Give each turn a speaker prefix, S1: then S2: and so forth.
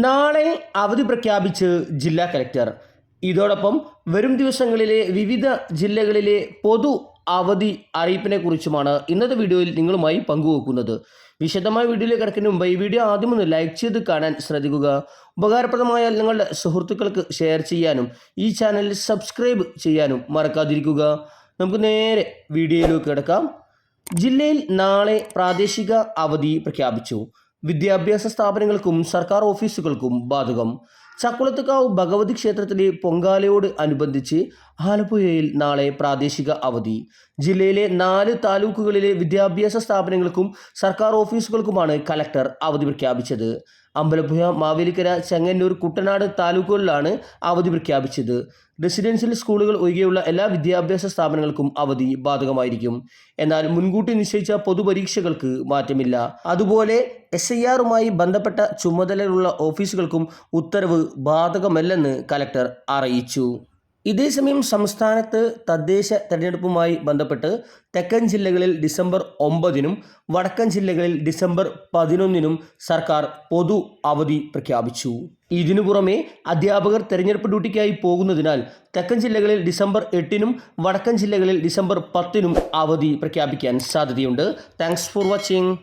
S1: നാളെ അവധി പ്രഖ്യാപിച്ച് ജില്ലാ കലക്ടർ. ഇതോടൊപ്പം വരും ദിവസങ്ങളിലെ വിവിധ ജില്ലകളിലെ പൊതു അവധി അറിയിപ്പിനെ കുറിച്ചുമാണ് ഇന്നത്തെ വീഡിയോയിൽ നിങ്ങളുമായി പങ്കുവെക്കുന്നത്. വിശദമായ വീഡിയോയിലേക്ക് കിടക്കുന്നതിന് മുമ്പ് ഈ വീഡിയോ ആദ്യം ഒന്ന് ലൈക്ക് ചെയ്ത് കാണാൻ ശ്രദ്ധിക്കുക. ഉപകാരപ്രദമായാൽ നിങ്ങളുടെ സുഹൃത്തുക്കൾക്ക് ഷെയർ ചെയ്യാനും ഈ ചാനൽ സബ്സ്ക്രൈബ് ചെയ്യാനും മറക്കാതിരിക്കുക. നമുക്ക് നേരെ വീഡിയോയിലേക്ക് കിടക്കാം. ജില്ലയിൽ നാളെ പ്രാദേശിക അവധി പ്രഖ്യാപിച്ചു. വിദ്യാഭ്യാസ സ്ഥാപനങ്ങൾക്കും സർക്കാർ ഓഫീസുകൾക്കും ബാധകം. ചക്കുളത്തുകാവ് ഭഗവതി ക്ഷേത്രത്തിലെ പൊങ്കാലയോട് അനുബന്ധിച്ച് ആലപ്പുഴയിൽ നാളെ പ്രാദേശിക അവധി. ജില്ലയിലെ 4 താലൂക്കുകളിലെ വിദ്യാഭ്യാസ സ്ഥാപനങ്ങൾക്കും സർക്കാർ ഓഫീസുകൾക്കുമാണ് കലക്ടർ അവധി പ്രഖ്യാപിച്ചത്. അമ്പലപ്പുഴ, മാവേലിക്കര, ചെങ്ങന്നൂർ, കുട്ടനാട് താലൂക്കുകളിലാണ് അവധി പ്രഖ്യാപിച്ചത്. റെസിഡൻഷ്യൽ സ്കൂളുകൾ ഒഴികെയുള്ള എല്ലാ വിദ്യാഭ്യാസ സ്ഥാപനങ്ങൾക്കും അവധി ബാധകമായിരിക്കും. എന്നാൽ മുൻകൂട്ടി നിശ്ചയിച്ച പൊതുപരീക്ഷകൾക്ക് മാറ്റമില്ല. അതുപോലെ SIRമായി ബന്ധപ്പെട്ട ചുമതലയുള്ള ഓഫീസുകൾക്കും ഉത്തരവ് ബാധകമല്ലെന്ന് കലക്ടർ അറിയിച്ചു. ഇതേസമയം സംസ്ഥാനത്ത് തദ്ദേശ തെരഞ്ഞെടുപ്പുമായി ബന്ധപ്പെട്ട് തെക്കൻ ജില്ലകളിൽ ഡിസംബർ 9-നും വടക്കൻ ജില്ലകളിൽ ഡിസംബർ 11-നും സർക്കാർ പൊതു അവധി പ്രഖ്യാപിച്ചു. ഇതിനു പുറമെ അധ്യാപകർ തെരഞ്ഞെടുപ്പ് ഡ്യൂട്ടിക്കായി പോകുന്നതിനാൽ തെക്കൻ ജില്ലകളിൽ ഡിസംബർ 8-നും വടക്കൻ ജില്ലകളിൽ ഡിസംബർ 10-നും അവധി പ്രഖ്യാപിക്കാൻ സാധ്യതയുണ്ട്. Thanks for watching.